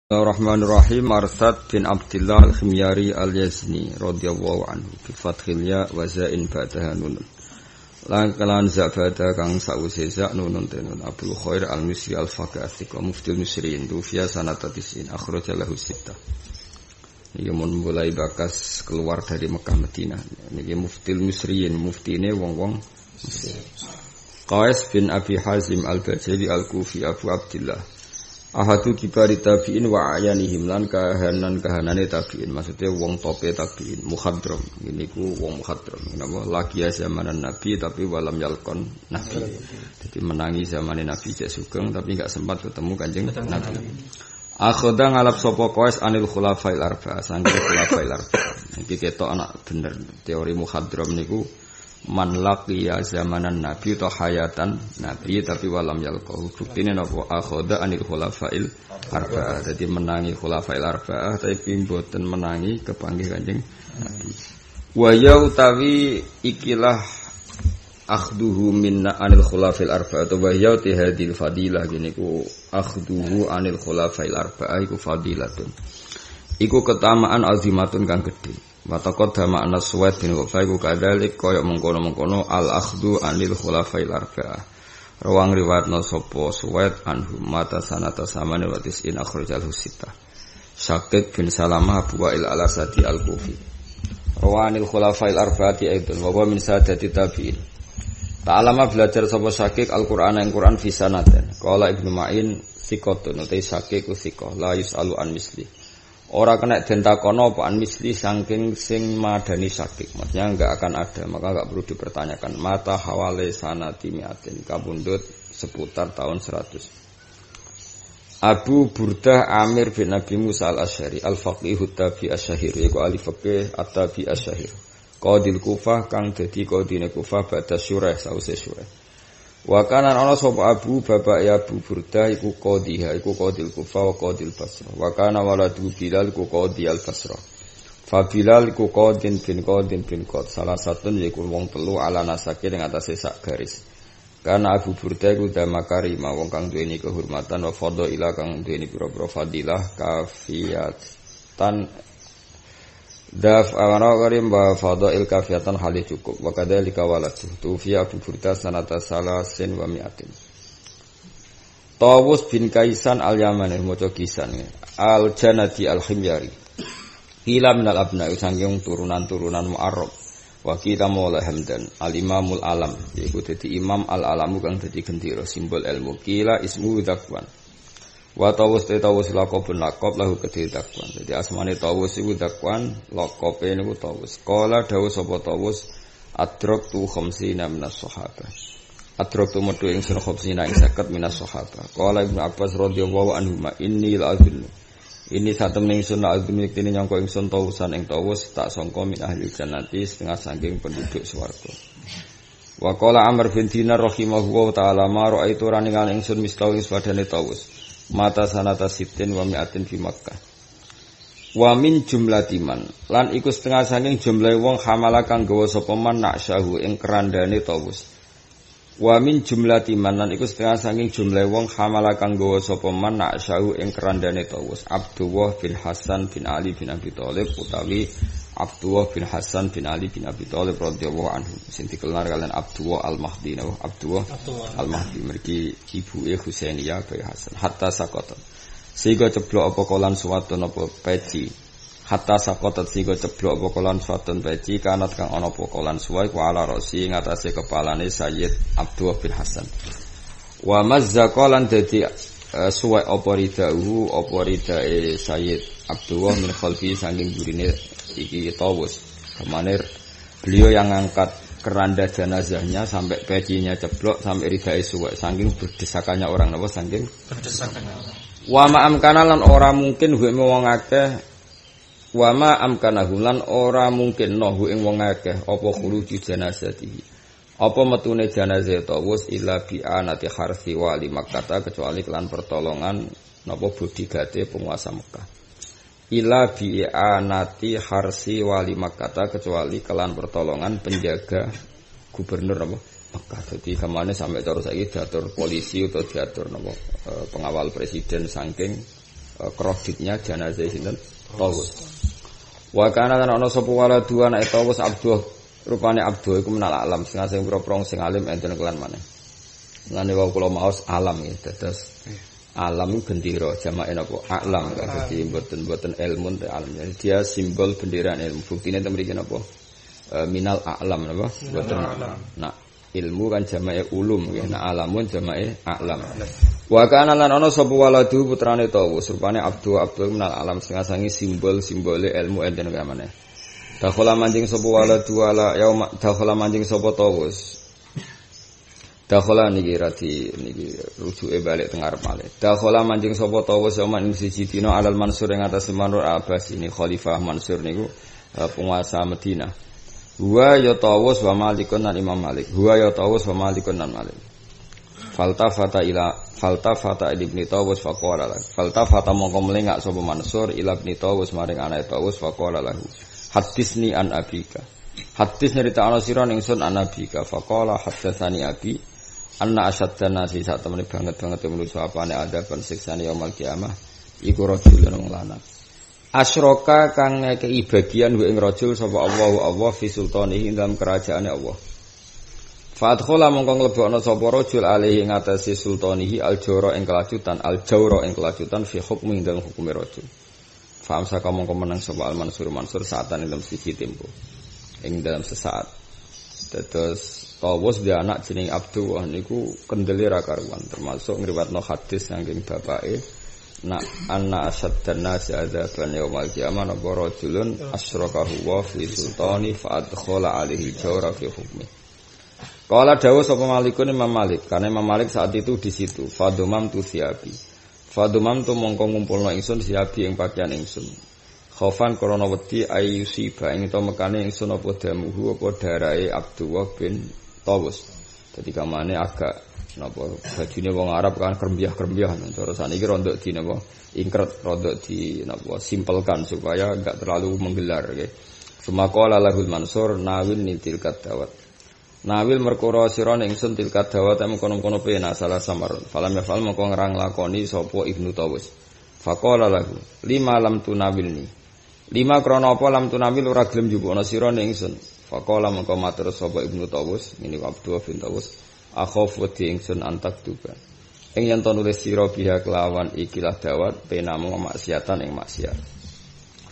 Bismillahirrahmanirrahim. Arsad bin Abdullah al-Khimyari al-Yazni radhiyallahu anhu bi fathil ya wa za'in ba'daha nun. Lan kalan zabada kang sause za nunun tenun Abdul Khair al-Misri al-Faqih as-Siqa mufti al-Misriin tufiya sanata tisin akhraja lahu sittah. Niki mun mulai bakas keluar dari Mekah Madinah. Niki mufti al-Misriin muftine wong-wong Mesir. Qais bin Abi Hazim al-Bajali al-Kufi Abu Abdullah ahadu kibari tabi'in wa ayanihim lan kahanane tabi'in, maksudnya wong tope tabi'in, mukhadram. Ini ku wong mukhadram. Kenapa? Lagi zamanan Nabi tapi walam yalkon Nabi. Jadi menangi zaman Nabi cek sugeng tapi enggak sempat ketemu Kanjeng Nabi. Akhoda ngalap sapa Qais anil khulafail arba'ah, sangge khulafail arba'ah. Iki ketok anak bener. Teori mukhadram niku man laqiya zamanan Nabi atau hayatan Nabi tapi walam yalqahu. Buktine napa? Akhoda anil khulafail arba'ah. Jadi menangi khulafail arba'ah tapi mboten menangi kepanggih Kanjeng Nabi. Wa ya utawi ikilah akhduhu minna anil khulafail arba'ah atau wa ya hadil fadilah gini ku akhduhu anil khulafail arba'ah iku fadilatun. Iku ketamaan azimatun kang gedhe. Watakot dama anas suwed bin Wafai ku kadalik koyok mengkono-mengkono al-akhdu anil khulafail arba'ah. Rawang riwayatna sapa suwed anhum mata sanata samane watis in akhrajal husita. Syakik bin Salamah Abu Wa'il al-Asadi al-Kufi. Rawanil khulafail arba'ati aidun wa min sadati tabi'in. Ta'alama belajar sapa Syakik Al-Qur'an yang Qur'an fi sanaten. Qala Ibnu Ma'in thiqatun utai Syakik ku thiqah la yus'alu an misli. Ora kena den takono apa an misli saking sing madani Syakik. Maksudnya enggak akan ada, maka enggak perlu dipertanyakan. Mata hawale sanati miatin kabundut seputar tahun 100. Abu Burdah Amir bin Nabi Musa al-Asy'ari al-Faqih tabi asy-Syahir iku ahli fiqih at-tabi asy-Syahir. Qadil Kufah kang dadi qadine Kufah ba'da Syurah sause Syurah. Wa kana ana sapa Abu bapak ya Abu Burdah iku qadhiha iku qadil Kufah wa qadil Basrah. Wa kana waladu Bilal iku qadhi al-Basrah. Fa Bilal iku qadin bin qad salah satun yaiku wong telu ala nasake ing atase sak garis. Kana Abu Burdah iku damakarima wong kang duweni kehormatan wa fadhila kang duweni pira-pira fadilah kafiyatan daf amara karim ba fadail kafiyatan hali cukup wa kadzalika waladu tufiya Abu Burdah sanata salasin wa mi'atin. Tawus bin Kaisan al-Yamani maca kisan al-Janati al-Khimyari ila minal abna'i sanging turunan-turunan Mu'arrab wa kita maula Hamdan al-Imamul Alam yaiku dadi Imam al-Alamu kang dadi gendera simbol ilmu kila ismu Zakwan. Wa tawus laqabun laqab lahu kedhe Zakwan. Jadi asmane tawus iku Zakwan, laqabe niku tawus. Qala dawuh sapa tawus adraktu khamsina minas sahabah. Adraktu metu ingsun khamsina ing 50 minas sahabah. Qala Ibnu Abbas radhiyallahu anhu ma inni la'azunnu. Ini satemene ingsun la'azunnu yektene nyangka ingsun tawusan ing tawus tak sangka min ahli jannati setengah saking penduduk swarga. Wa qala Amr bin Dinar rahimahullahu ta'ala ma ra'aitu raningan ingsun mislawing swadane tawus. Mata sanata sitin wa mi'atin fi Makkah. Wa min jumlatiman lan iku setengah saking jumlah wong hamala kang gawa sapa man naksyahu ing kerandane tawus. Wa min jumlatiman lan iku setengah saking jumlah wong hamala kang gawa sapa man naksyahu ing kerandane tawus. Abdullah bin Hasan bin Ali bin Abi Thalib utawi Abdullah bin Hasan bin Ali bin Abi Thalib radhiyallahu anhu. Sing dikenal kalian Abdullah al-Mahdi. Abdullah al-Mahdi mergi ibuke Husainiyah bin Hasan. Hatta sakotot. Sehingga ceblok apa kolan suwatun apa peci. Hatta sakotot sehingga ceblok apa kolan suwatun peci kanat kang ana apa kolan suwai ku ala rasi ngatasé kepalane Sayyid Abdullah bin Hasan. Wa mazzaqalan dadi suwai apa ridahu apa ridae Sayyid Abdullah min khalfi saking burine iki tawus. Kemana beliau yang angkat keranda jenazahnya sampai pecinya ceblok sampai ridai suwek saking berdesakannya orang napa saking berdesakannya orang. Wa ma amkana lan ora mungkin hu ing wong akeh wa ma amkana lan ora mungkin no hu ing wong akeh apa khuluju jenazatihi. Apa metune jenazah tawus illa bi anati harsi wali Makkah kecuali kelan pertolongan napa bodyguard penguasa Mekah. Ila bi'anati harsi wali Makkah kecuali kelan pertolongan penjaga gubernur apa Mekah. Jadi kemana sampai terus saiki diatur polisi atau diatur pengawal presiden saking kreditnya jenazah sinten Tawus. Wa kana lan ana sapa waladu anak Tawus Abdul rupane Abdul iku menal alam sing asing pro-pro sing alim enten kelan maneh. Ngene wae kula maos alam ya dados alam gendera jamake napa alam dadi mboten ilmu te alam. Dia simbol bendera ilmu. Buktine ten mriki napa minal alam napa mboten. Nah ilmu kan jamake ulum nggih. Nah alamun jamake alam. Wa kana lan ana sapa waladu putrane Tawus rupane Abdul minal alam sing asangi simbol-simbole ilmu enten kamane. Dakhala manjing sapa waladu ala yauma dakhala manjing sapa Tawus. Dakhala niki radi niki rujuke balik teng arep malih. Dakhala manjing sapa Tawus yauma ing siji dina alal Mansur ing atas Manur Abbas ini Khalifah Mansur niku penguasa Madinah. Huwa ya Tawus wa Malikun lan Imam Malik. Huwa ya Tawus wa Malikun lan Malik. Faltafata ibni Tawus faqala lahu. Faltafata mongko melengak sapa Mansur ila ibni Tawus maring anake Tawus faqala lahu. Hadisni an abika. Hadis nyeritakno sira ningsun an abika faqala hadatsani abi anna asyaddan nasi sak temene banget manusa apane ada ban siksane yaumul kiamah iku rajulun wong lanang. Asroka kang ngekeki bagian wa ing rajul sapa Allah fi sultanihi dalam kerajaane Allah. Fadkhala mongko nglebokno sapa rajul alaihi ing atase sultanihi al-jawra ing kelajutan fi hukmi dalam hukume rajul. Famsa mongko menang sapa al-Mansur saatan ing dalam siji tempo. Ing dalam sesaat. Terus Tawus dia anak jeneng Abdullah niku kendele ra karuan termasuk ngriwatno hadis saking bapake nak anna asaddan nasi adzaban yaumil qiyamah napa rajulun asyrakahu wa fi sultani fa adkhala alaihi jawra fi hukmi. Qala dawuh sapa Malikun Imam Malik karena Imam Malik saat itu di situ fadumam tu siabi. Fadumam tu mongko ngumpulno ingsun siabi ing pakaian ingsun. Khaufan krana wedi ayyusiba ing to mekane ingsun apa damuhu apa darahe Abdullah bin Tawus. Dadi kamane agak napa bajune wong Arab kan krembiah-krembiah cara saniki rondok di napa ingkret rondok di napa simpelkan supaya enggak terlalu menggelar nggih. Sumaqala lahul Mansur nawil nitil kadawat. Nawil merkura sira ingsun tilkat dawat mengkono-kono pena salah samar. Falam yafal mengko ngrang lakoni sapa Ibnu Tawus. Faqala lahu lima lam tunawilni. Lima krana apa lam tunawil ora gelem njupukna sira ingsun. Faqala mengko matur sapa Ibnu Tawus ngene Abdullah bin Tawus akhafu di ingsun antak tuba. Ing yen to nulis sira biha kelawan ikilah dawat pena mung maksiatan ing maksiat.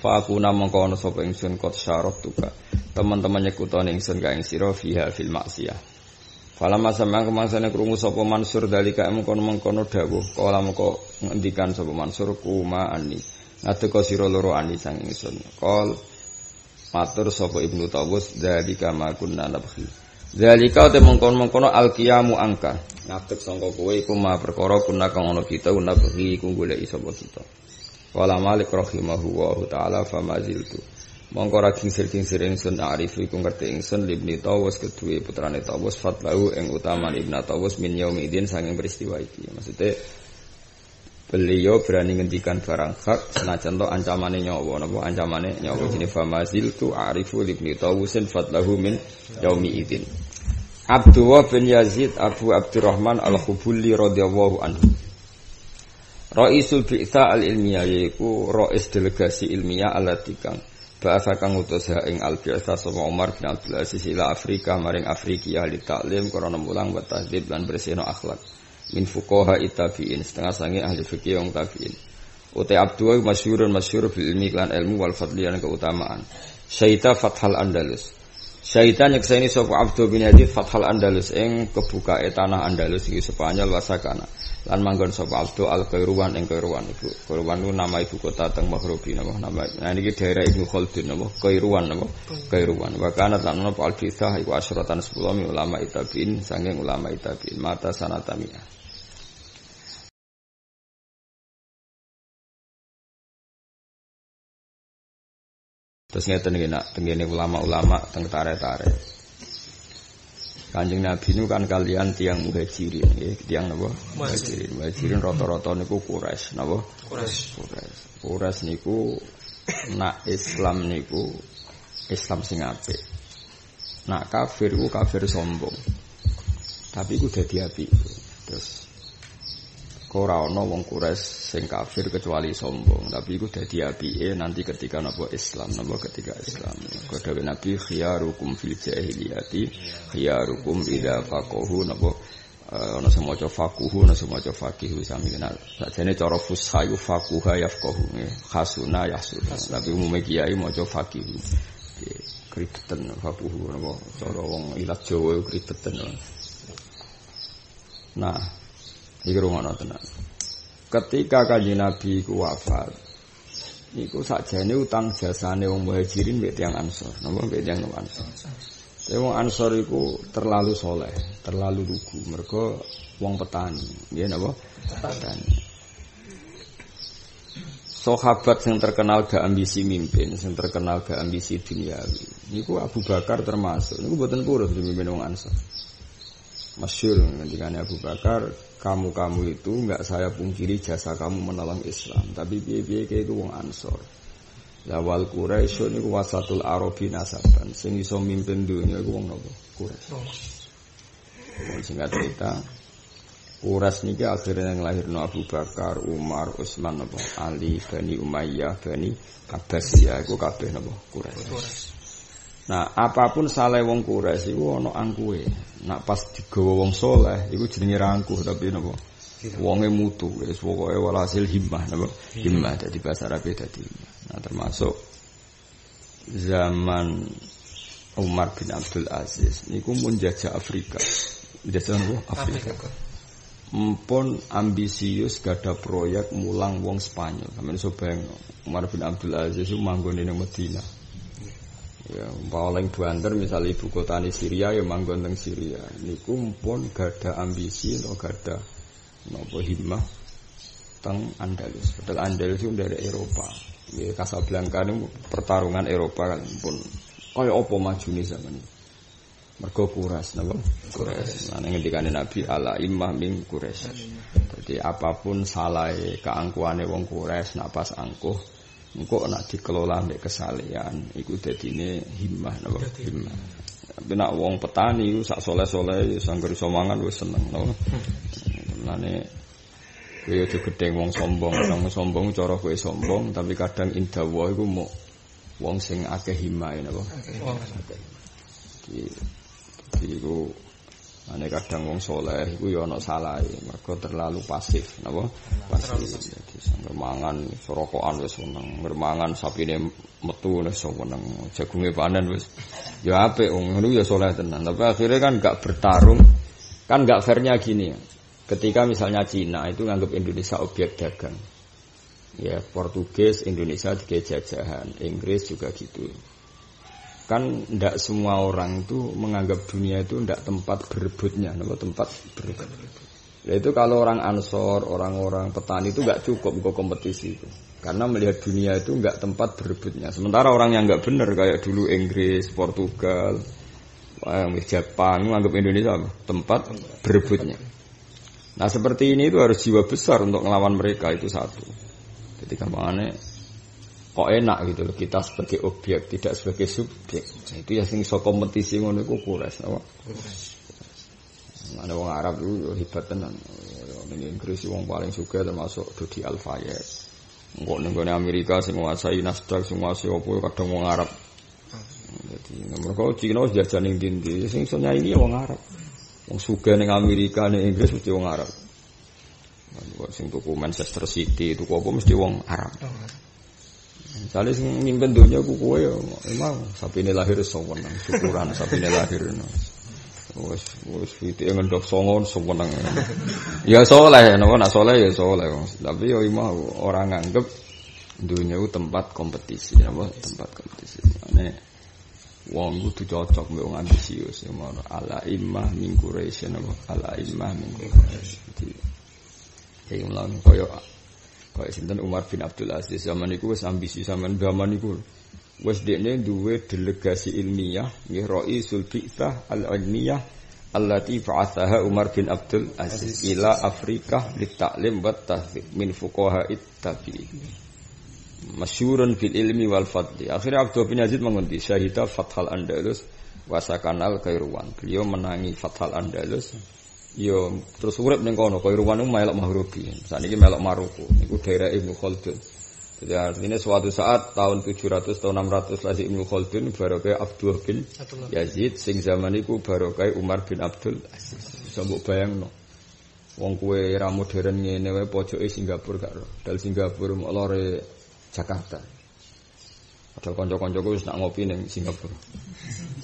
Fa aku namangka ana sapa ingsun kot syarat tuba. Teman-teman nyekutone ingsun ka ing sira fiha fil maksiyah. Falamma samang kemangsane krungu sapa Mansur dalika mengkono dawuh kala mengko ngendikan sapa Mansur kuma ani ngadeka sira loro ani sang ingsun qol matur sapa Ibnu Tawus dalika ma kunna nabhi dalika te mengkono alqiyamu angka ngadeg sangka kowe iku ma perkara kunna kang ana kita nabhi iku goleki sapa kita wala Malik rahimahullahu taala famaziltu mongko ra kingsir-kingsir ingsun arif iku ngerti ingsun Ibnu Tawus kedue putrane Tawus fatlahu ing utaman Ibnu Tawus min yaumidin saking peristiwa iki maksudnya beliau berani ngendikan barang hak senajan to ancamane nyawa napa ancamane nyawa jenenge famaziltu arifu Ibnu Tawusin fatlahu min yaumidin. Abdullah bin Yazid Abu Abdurrahman Al-Khubuli radhiyallahu anhu Raisul Bi'tha al-Ilmiyah yaiku rais delegasi ilmiah alatikang bahasa kang utus ing al-Bi'tha sapa Umar bin Abdul Aziz ila Afrika maring Afrika ahli taklim krana mulang wa tahdhib lan bersihno akhlak min fuqaha tabi'in setengah sange ahli fikih wong tabi'in. Utai Abdullah masyhur bil ilmi lan ilmu wal fadli lan keutamaan. Syaita Fathal Andalus. Syaita nyekseni sapa Abdul bin Yazid Fathal Andalus ing kebukae tanah Andalus iki Spanyol wasakana. Lan manggon sapa Abdul Al-Qairuwan ing Qairuwan iku. Qairuwan ku nama ibu kota teng Maghribi napa nama. Nah niki daerah Ibnu Khaldun napa Qairuwan napa Qairuwan. Wa kana lan ana al-Bithah iku asyratan 10 ulama tabi'in saking ulama tabi'in mata sanatamiyah. Terus ngeten iki nak tengene ulama-ulama teng tare-tare. Kanjeng Nabi niku kan kalian tiang muhajirin nggih, tiang napa? Muhajirin. Muhajirin rata-rata niku Quraisy, napa? Quraisy niku nak Islam niku Islam sing apik. Nak kafir ku kafir sombong. Tapi ku dadi apik. Terus ora ana wong Quraisy sing kafir kecuali sombong, tapi iku dadi apike nanti ketika napa Islam, napa ketika Islam. Kok dawuh Nabi khiyarukum fil jahiliyati khiyarukum idza faqahu napa ana sing maca faquhu ana sing maca faqihu sami kenal. Sakjane cara fusha iku faquha yafqahu, khasuna yahsuna. Tapi umume kiai maca faqihu. Kribeten faquhu napa cara wong ilat Jawa kribeten. Nah, iki rumono tenan. Ketika Kanjeng Nabi ku wafat, niku sakjane utang jasane wong Muhajirin mbek tiyang Ansor, napa mbek tiyang Ansor. Wong Ansor iku terlalu soleh, terlalu lugu, mergo wong petani, nggih napa? Petani. Sahabat yang terkenal gak ambisi mimpin, yang terkenal gak ambisi duniawi. Niku Abu Bakar termasuk. Niku mboten purus mimpin wong Ansor. Masyhur ngendikane Abu Bakar, kamu itu enggak saya pungkiri jasa kamu menolong Islam, tapi piye-piye itu wong Ansor. Lawal Quraisy niku wasatul Arabi nasaban, sing iso mimpin dunya iku wong napa? Quraisy. Singkat cerita, Quraisy niki akhirnya nglahirno Abu Bakar, Umar, Utsman napa? Ali, Bani Umayyah, Bani Abbasiyah iku kabeh napa? Quraisy. Nah, apapun saleh wong Quraisy iku ana angkuhe. Nak pas digawa wong saleh iku jenenge rangkuh tapi napa? Wonge mutu, wis pokoke walhasil himmah napa? Himmah dadi bahasa Arab dadi. Nah, termasuk zaman Umar bin Abdul Aziz niku mun jajah Afrika. Jajah Afrika. Mumpun ambisius gada proyek mulang wong Spanyol. Sampeyan iso bayangno, Umar bin Abdul Aziz iku manggon ning Madinah. Ya, paling banter misalnya ibu kota di Syria ya manggon teng Syria. Niku pun gada ambisi atau gada napa himmah teng Andalus. Padahal Andalus itu dari Eropa. Ya Casablanca niku pertarungan Eropa kan pun kaya apa majune zaman iki. Mergo Quraisy napa? Quraisy. Lan ngendikane Nabi ala immah min Quraisy. Jadi apapun salahe keangkuhane wong Quraisy nak pas angkuh engko nek dikelola mbek kesalehan iku dadine himmah napa himmah. Tapi nek wong petani iku sak soleh-soleh sangger iso mangan wis seneng napa. Mulane kowe aja gedeng wong sombong, wong sombong cara kowe sombong tapi kadang indah wae iku mok wong sing akeh himmah napa. Iki iku ane kadang wong soleh iku ya ana salahe mergo terlalu pasif napa pasif dadi sangger mangan sorokokan wis seneng mangan sapine metu wis seneng jagunge panen wis ya apik wong ngono ya soleh tenan tapi akhirnya kan enggak bertarung kan enggak fairnya gini ketika misalnya Cina itu nganggap Indonesia objek dagang ya Portugis Indonesia sebagai jajahan Inggris juga gitu. Kan tidak semua orang itu menganggap dunia itu tidak tempat berebutnya, tempat berebut. Ya itu kalau orang Ansor, orang-orang petani itu nggak cukup untuk kompetisi itu, karena melihat dunia itu nggak tempat berebutnya. Sementara orang yang nggak benar kayak dulu Inggris, Portugal, Jepang menganggap Indonesia tempat berebutnya. Nah seperti ini itu harus jiwa besar untuk melawan mereka itu satu. Jadi gampangannya kok enak gitu loh kita sebagai objek tidak sebagai subjek. Itu ya sing iso kompetisi ngono iku Quraisy apa? Ana wong Arab itu hebat tenan. Ning Inggris wong paling sugih termasuk Dodi Al-Fayed. Engko ning Amerika sing nguasai Nasdaq sing nguasai opo kadang wong Arab. Dadi mergo Cina jajah ning ndi sing iso nyaingi wong Arab. Wong sugih ning Amerika ning Inggris mesti wong Arab. Sing tuku Manchester City tuku apa mesti wong Arab. Misalnya sing nyimpen dunia ku kowe ya emang sapine lahir seneng syukuran sapine lahir. Wis fiti ngendok songon seneng. Ya saleh napa nak saleh ya saleh. Tapi ya imah orang nganggep dunia itu tempat kompetisi napa tempat kompetisi. Mane wong kudu cocok mbek wong ambisius ya ala immah min Quraisy napa ala immah min Quraisy. Iki mulang koyo kaya sinten Umar bin Abdul Aziz zaman iku wis ambisi zaman iku wis dekne duwe delegasi ilmiah nggih Raisul Bi'tsah al-Ilmiyah allati ba'athaha Umar bin Abdul Aziz ila Afrika litaklim wa tahfiz min fuqaha'it tabi'in masyhurun fil ilmi wal fadli. Akhirnya Abdul bin Aziz mengundi syahida Fathal Andalus wa sakanal Kairuan. Beliau menangi Fathal Andalus Yo terus urip ning kono Kairuan niku melok Mahrubi. Sakniki melok Maroko. Niku daerah Ibnu Khaldun. Jadi artinya suatu saat tahun 700 atau 600 lagi Ibnu Khaldun barokah Abdul bin Yazid sing zaman iku barokah Umar bin Abdul Aziz. Bisa mbok bayangno. Wong kuwe era modern ngene wae pojoke Singapura gak ro. Dal Singapura lore Jakarta. Padahal kanca-kancaku wis nak ngopi ning Singapura.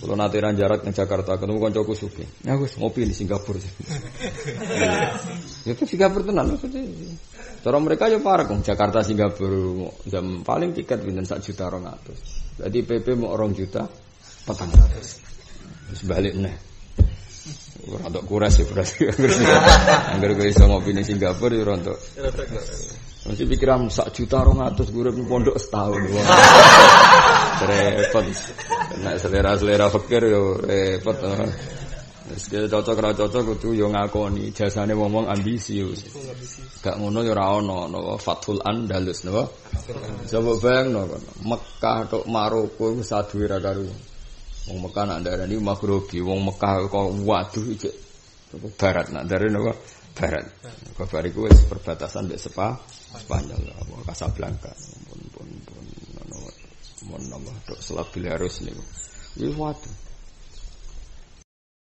Kalau nate ra jarak ning Jakarta ketemu kancaku sugih. Ya wis ngopi di Singapura. Ya itu Singapura tenan maksudnya. Cara mereka ya parah kong Jakarta Singapura jam paling tiket pinten 1.200.000. Jadi PP mau 2 juta 400. Terus balik neh. Ora untuk kuras ya berarti. Angger kowe iso ngopi ning Singapura ya rontok. Mesti pikiran 1.200.000 gue urip pondok setahun. Repot. Nek selera fikir yo repot. Wis cocok ra cocok kudu yo ngakoni jasane wong-wong ambisius. Gak ngono yo ora ono napa Fathul Andalus napa. Coba bayangno Mekah tok Maroko iku saduwe ra karo. Wong Mekah nak ndarani Maghribi, wong Mekah kok waduh iki barat nak ndarani napa barat. Kabar iku wis perbatasan mbek Spanyol apa Casablanca. Pun napa tok Selabil harus niku. Wis waduh.